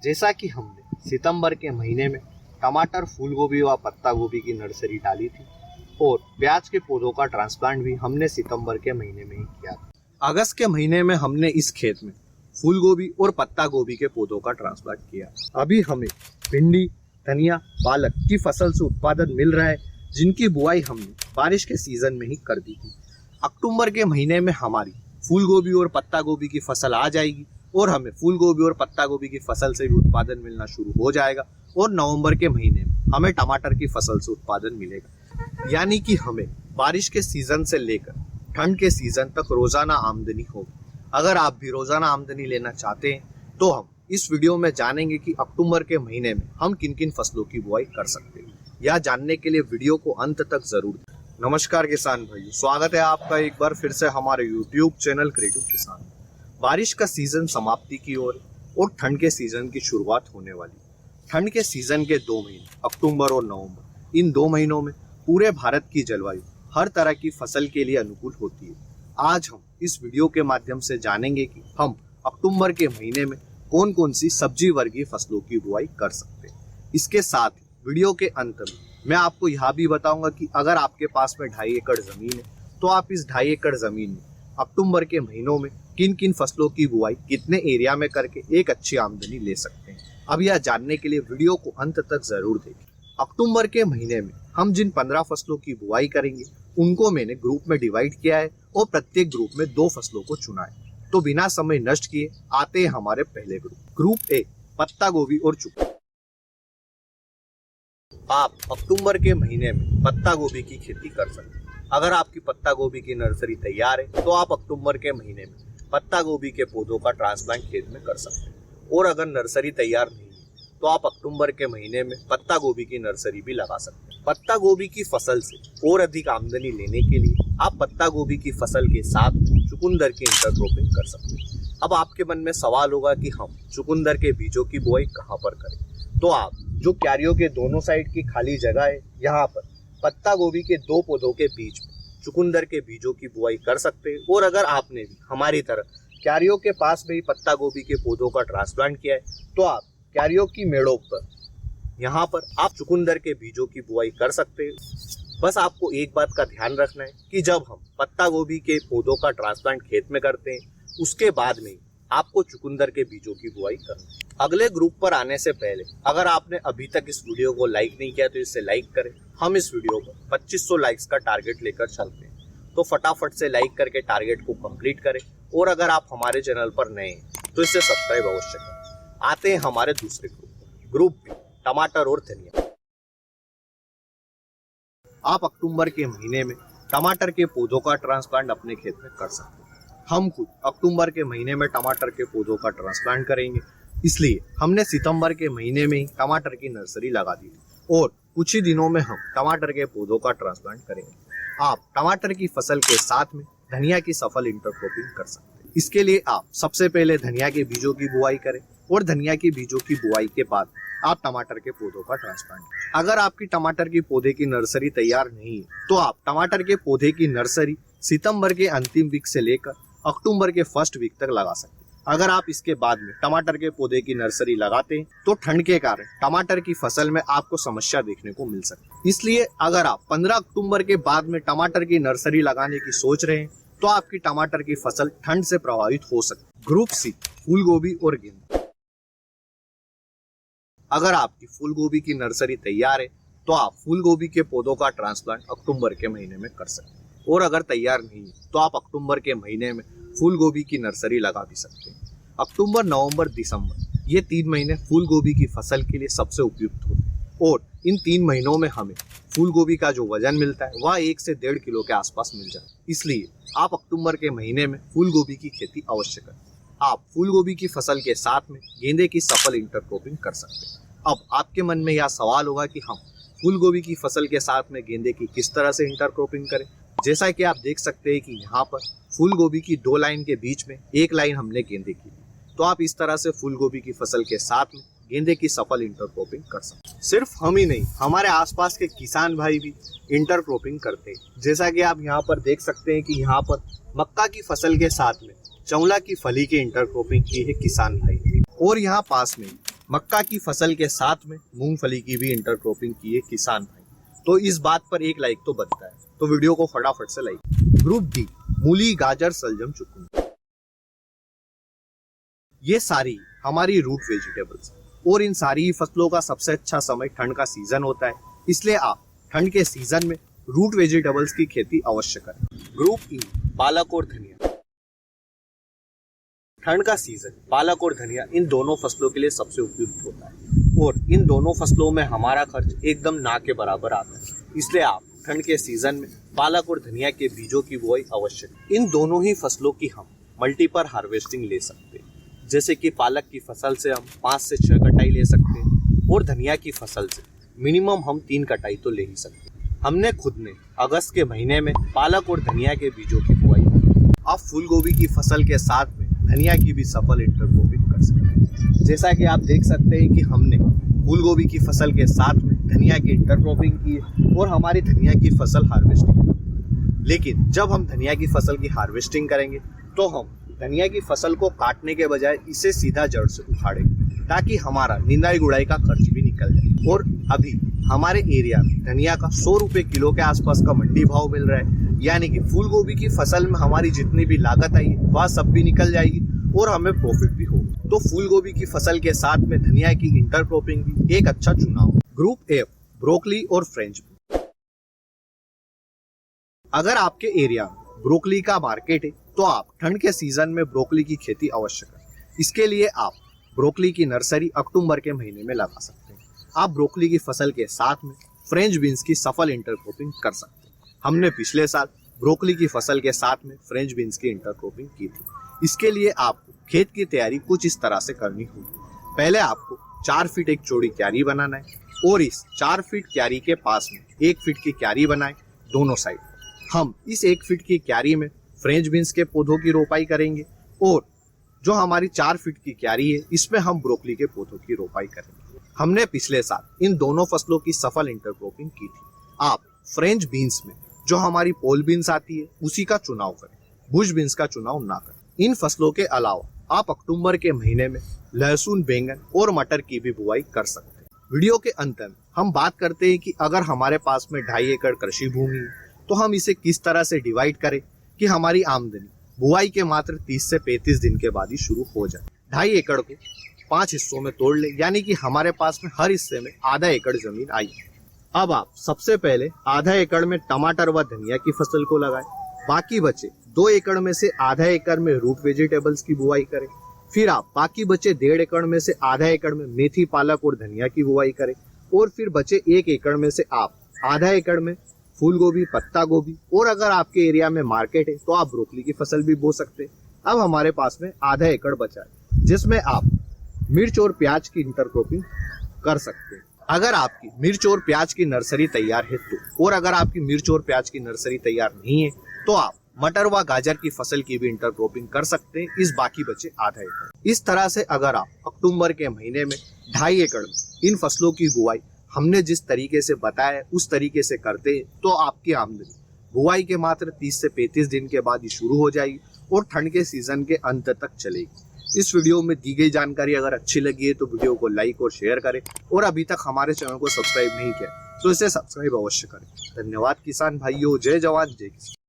जैसा कि हमने सितंबर के महीने में टमाटर, फूल गोभी व पत्ता गोभी की नर्सरी डाली थी और प्याज के पौधों का ट्रांसप्लांट भी हमने सितंबर के महीने में ही किया था। अगस्त के महीने में हमने इस खेत में फूल गोभी और पत्ता गोभी के पौधों का ट्रांसप्लांट किया। अभी हमें भिंडी, धनिया, पालक की फसल से उत्पादन मिल रहा है, जिनकी बुआई हमने बारिश के सीजन में ही कर दी थी। अक्टूबर के महीने में हमारी फूल गोभी और पत्ता गोभी की फसल आ जाएगी और हमें फूल गोभी और पत्ता गोभी की फसल से भी उत्पादन मिलना शुरू हो जाएगा और नवंबर के महीने में हमें टमाटर की फसल से उत्पादन मिलेगा। यानी कि हमें बारिश के सीजन से लेकर ठंड के सीजन तक रोजाना आमदनी होगी। अगर आप भी रोजाना आमदनी लेना चाहते हैं तो हम इस वीडियो में जानेंगे कि अक्टूबर के महीने में हम किन किन फसलों की बुआई कर सकते हैं। यह जानने के लिए वीडियो को अंत तक जरूर देखें। नमस्कार किसान भाई, स्वागत है आपका एक बार फिर से हमारे YouTube चैनल क्रिएटिव किसान। बारिश का सीजन समाप्ति की ओर और ठंड के सीजन की शुरुआत होने वाली। ठंड के सीजन के 2 महीने अक्टूबर और नवंबर, इन 2 महीनों में पूरे भारत की जलवायु हर तरह की फसल के लिए अनुकूल होती है। आज हम इस वीडियो के माध्यम से जानेंगे कि हम अक्टूबर के महीने में कौन कौन सी सब्जी वर्गीय फसलों की बुआई कर सकते हैं। इसके साथ ही वीडियो के अंत में मैं आपको यह भी बताऊंगा कि अगर आपके पास में 2.5 एकड़ जमीन है तो आप इस 2.5 एकड़ जमीन में अक्टूबर के महीनों में किन किन फसलों की बुआई कितने एरिया में करके एक अच्छी आमदनी ले सकते हैं। अब यह जानने के लिए वीडियो को अंत तक जरूर देखें। अक्टूबर के महीने में हम जिन 15 फसलों की बुआई करेंगे उनको मैंने ग्रुप में डिवाइड किया है और प्रत्येक ग्रुप में 2 फसलों को चुना है। तो बिना समय नष्ट किए आते हैं हमारे पहले ग्रुप ए, पत्ता गोभी और चुकंदर। आप अक्टूबर के महीने में पत्ता गोभी की खेती कर सकते हैं। अगर आपकी पत्ता गोभी की नर्सरी तैयार है तो आप अक्टूबर के महीने में पत्ता गोभी के पौधों का ट्रांसप्लांट खेत में कर सकते हैं। और अगर नर्सरी तैयार नहीं है तो आप अक्टूबर के महीने में पत्ता गोभी की नर्सरी भी लगा सकते हैं। पत्ता गोभी की फसल से और अधिक आमदनी लेने के लिए आप पत्ता गोभी की फसल के साथ चुकंदर की इंटरक्रॉपिंग कर सकते हैं। अब आपके मन में सवाल होगा कि हम चुकंदर के बीजों की बुआई कहाँ पर करें। तो आप जो क्यारियों के दोनों साइड की खाली जगह है, यहाँ पर पत्ता गोभी के 2 पौधों के बीच में चुकंदर के बीजों की बुआई कर सकते हैं। और अगर आपने भी हमारी तरह क्यारियों के पास में ही पत्ता गोभी के पौधों का ट्रांसप्लांट किया है तो आप क्यारियों की मेड़ों पर यहाँ पर आप चुकंदर के बीजों की बुआई कर सकते हैं। बस आपको एक बात का ध्यान रखना है कि जब हम पत्ता गोभी के पौधों का ट्रांसप्लांट खेत में करते हैं उसके बाद में आपको चुकंदर के बीजों की बुआई करनी है। अगले ग्रुप पर आने से पहले अगर आपने अभी तक इस वीडियो को लाइक नहीं किया तो इसे लाइक करें। हम इस वीडियो पर 2500 लाइक्स का टारगेट लेकर चलते हैं, तो फटाफट से लाइक करके टारगेट को कंप्लीट करें। और अगर आप हमारे चैनल पर नए हैं तो इसे सब्सक्राइब अवश्य करें। आते हैं हमारे दूसरे ग्रुप बी, टमाटर और धनिया। आप अक्टूबर के महीने में टमाटर के पौधों का ट्रांसप्लांट अपने खेत में कर सकते हैं। हम खुद अक्टूबर के महीने में टमाटर के पौधों का ट्रांसप्लांट करेंगे, इसलिए हमने सितंबर के महीने में ही टमाटर की नर्सरी लगा दी थी और कुछ ही दिनों में हम टमाटर के पौधों का ट्रांसप्लांट करेंगे। आप टमाटर की फसल के साथ में धनिया की सफल इंटरक्रॉपिंग कर सकते हैं। इसके लिए आप सबसे पहले धनिया के बीजों की बुआई करें और धनिया के बीजों की बुआई के बाद आप टमाटर के पौधों का ट्रांसप्लांट करें। अगर आपकी टमाटर की पौधे की नर्सरी तैयार नहीं है तो आप टमाटर के पौधे की नर्सरी सितंबर के अंतिम वीक से लेकर अक्टूबर के फर्स्ट वीक तक लगा सकते हैं। अगर आप इसके बाद में टमाटर के पौधे की नर्सरी लगाते हैं तो ठंड के कारण टमाटर की फसल में आपको समस्या देखने को मिल सकती है। इसलिए अगर आप 15 अक्टूबर के बाद में टमाटर की नर्सरी लगाने की सोच रहे हैं तो आपकी टमाटर की फसल ठंड से प्रभावित हो सकती है। ग्रुप सी, फूल गोभी और गेंदा। अगर आपकी फूल गोभी की नर्सरी तैयार है तो आप फूल गोभी के पौधों का ट्रांसप्लांट अक्टूबर के महीने में कर सकते हैं। और अगर तैयार नहीं है तो आप अक्टूबर के महीने में फूल गोभी की नर्सरी लगा भी सकते हैं। अक्टूबर, नवंबर, दिसंबर, ये 3 महीने फूल गोभी की फसल के लिए सबसे उपयुक्त होते हैं और इन 3 महीनों में हमें फूल गोभी का जो वजन मिलता है वह 1 से 1.5 किलो के आसपास मिल जाता है। इसलिए आप अक्टूबर के महीने में फूल गोभी की खेती अवश्य करें। आप फूल गोभी की फसल के साथ में गेंदे की सफल इंटरक्रॉपिंग कर सकते हैं। अब आपके मन में यह सवाल होगा कि हम फूल गोभी की फसल के साथ में गेंदे की किस तरह से इंटरक्रॉपिंग करें। जैसा कि आप देख सकते हैं कि यहाँ पर फूल गोभी की 2 लाइन के बीच में 1 लाइन हमने गेंदे की, तो आप इस तरह से फूल गोभी की फसल के साथ में गेंदे की सफल इंटरक्रॉपिंग कर सकते हैं। सिर्फ हम ही नहीं, हमारे आसपास के किसान भाई भी इंटरक्रॉपिंग करते हैं। जैसा कि आप यहाँ पर देख सकते हैं कि यहाँ पर मक्का की फसल के साथ में चौला की फली की इंटरक्रॉपिंग की है किसान भाई। और यहाँ पास में मक्का की फसल के साथ में मूंगफली की भी इंटरक्रॉपिंग की है किसान भाई, तो इस बात पर एक लाइक तो बनता है, तो वीडियो को फटाफट से लाइक। ग्रुप डी, मूली, गाजर, सलजम, चुकंदर, ये सारी हमारी रूट वेजिटेबल्स और इन सारी फसलों का सबसे अच्छा समय ठंड का सीजन होता है, इसलिए आप ठंड के सीजन में रूट वेजिटेबल्स की खेती अवश्य करें। ग्रुप ई, पालक और धनिया। ठंड का सीजन पालक और धनिया इन दोनों फसलों के लिए सबसे उपयुक्त होता है और इन दोनों फसलों में हमारा खर्च एकदम ना के बराबर आता है, इसलिए आप ठंड के सीजन में पालक और धनिया के बीजों की बुआई अवश्य करें। इन दोनों ही फसलों की हम मल्टीपल हार्वेस्टिंग ले सकते हैं, जैसे कि पालक की फसल से हम 5 से 6 कटाई ले सकते हैं और धनिया की फसल से मिनिमम हम 3 कटाई तो ले ही सकते हैं। हमने खुद ने अगस्त के महीने में पालक और धनिया के बीजों की बुआई की। आप फूल गोभी की फसल के साथ में धनिया की भी सफल इंटरक्रॉपिंग कर सकते हैं। जैसा कि आप देख सकते हैं कि हमने फूल गोभी की फसल के साथ में धनिया की इंटरक्रॉपिंग की है और हमारी धनिया की फसल हार्वेस्टिंग की। लेकिन जब हम धनिया की फसल की हार्वेस्टिंग करेंगे तो हम धनिया की फसल को काटने के बजाय इसे सीधा जड़ से उखाड़ेंगे, ताकि हमारा निंदाई गुड़ाई का खर्च भी निकल जाए। और अभी हमारे एरिया में धनिया का 100 रुपए किलो के आसपास का मंडी भाव मिल रहा है, यानी कि फूल गोभी की फसल में हमारी जितनी भी लागत आई वह सब भी निकल जाएगी और हमें प्रॉफिट भी होगा। तो फूल गोभी की फसल के साथ में धनिया की इंटरक्रॉपिंग भी एक अच्छा चुनाव। ग्रुप एफ, ब्रोकली और फ्रेंच बीन। अगर आपके एरिया में ब्रोकली का मार्केट है तो आप ठंड के सीजन में ब्रोकली की खेती अवश्य करें। इसके लिए आप ब्रोकली की नर्सरी अक्टूबर के महीने में लगा सकते हैं। आप ब्रोकली की फसल के साथ में फ्रेंच बीन्स की सफल इंटरक्रॉपिंग कर सकते हैं। हमने पिछले साल ब्रोकली की फसल के साथ में फ्रेंच बीन्स की इंटरक्रॉपिंग की थी। इसके लिए आपको खेत की तैयारी कुछ इस तरह से करनी होगी। पहले आपको 4 फीट एक चौड़ी क्यारी बनाना है और इस 4 फीट क्यारी के पास में 1 फीट की क्यारी बनाएं दोनों साइड। हम इस 1 फीट की क्यारी में फ्रेंच बीन्स के पौधों की रोपाई करेंगे और जो हमारी 4 फीट की क्यारी है इसमें हम ब्रोकली के पौधों की रोपाई करेंगे। हमने पिछले साल इन दोनों फसलों की सफल इंटरक्रॉपिंग की थी। आप फ्रेंच बीन्स में जो हमारी पोल बीन्स आती है उसी का चुनाव करें, बुश बीन्स का चुनाव ना करें। इन फसलों के अलावा आप अक्टूबर के महीने में लहसुन, बैंगन और मटर की भी बुआई कर सकते हैं। वीडियो के अंत में हम बात करते हैं कि अगर हमारे पास में 2.5 एकड़ कृषि भूमि है तो हम इसे किस तरह से डिवाइड करें कि हमारी आमदनी बुआई के मात्र 30 से 35 दिन के बाद ही शुरू हो जाए। 2.5 एकड़ को 5 हिस्सों में तोड़ ले, यानी कि हमारे पास में हर हिस्से में आधा एकड़ जमीन आई। अब आप सबसे पहले आधा एकड़ में टमाटर व धनिया की फसल को लगाएं। बाकी बचे 2 एकड़ में से आधा एकड़ में रूट वेजिटेबल्स की बुआई करें। फिर आप बाकी बचे 1.5 एकड़ में से आधा एकड़ में मेथी, पालक और धनिया की बुआई करें और फिर बचे 1 एकड़ में से आप आधा एकड़ में फूल गोभी, पत्ता गोभी और अगर आपके एरिया में मार्केट है तो आप ब्रोकली की फसल भी बो सकते हैं। अब हमारे पास में आधा एकड़ बचा है जिसमें आप मिर्च और प्याज की इंटरक्रॉपिंग कर सकते हैं। अगर आपकी मिर्च और प्याज की नर्सरी तैयार है तो, और अगर आपकी मिर्च और प्याज की नर्सरी तैयार नहीं है तो आप मटर व गाजर की फसल की भी इंटरक्रॉपिंग कर सकते हैं इस बाकी बचे आधा एकड़। इस तरह से अगर आप अक्टूबर के महीने में 2.5 एकड़ में इन फसलों की बुआई हमने जिस तरीके से बताया उस तरीके से करते हैं तो आपकी आमदनी बुआई के मात्र 30 से 35 दिन के बाद ही शुरू हो जाएगी और ठंड के सीजन के अंत तक चलेगी। इस वीडियो में दी गई जानकारी अगर अच्छी लगी है तो वीडियो को लाइक और शेयर करें और अभी तक हमारे चैनल को सब्सक्राइब नहीं किया तो इसे सब्सक्राइब अवश्य करें। धन्यवाद किसान भाइयों, जय जवान जय किसान।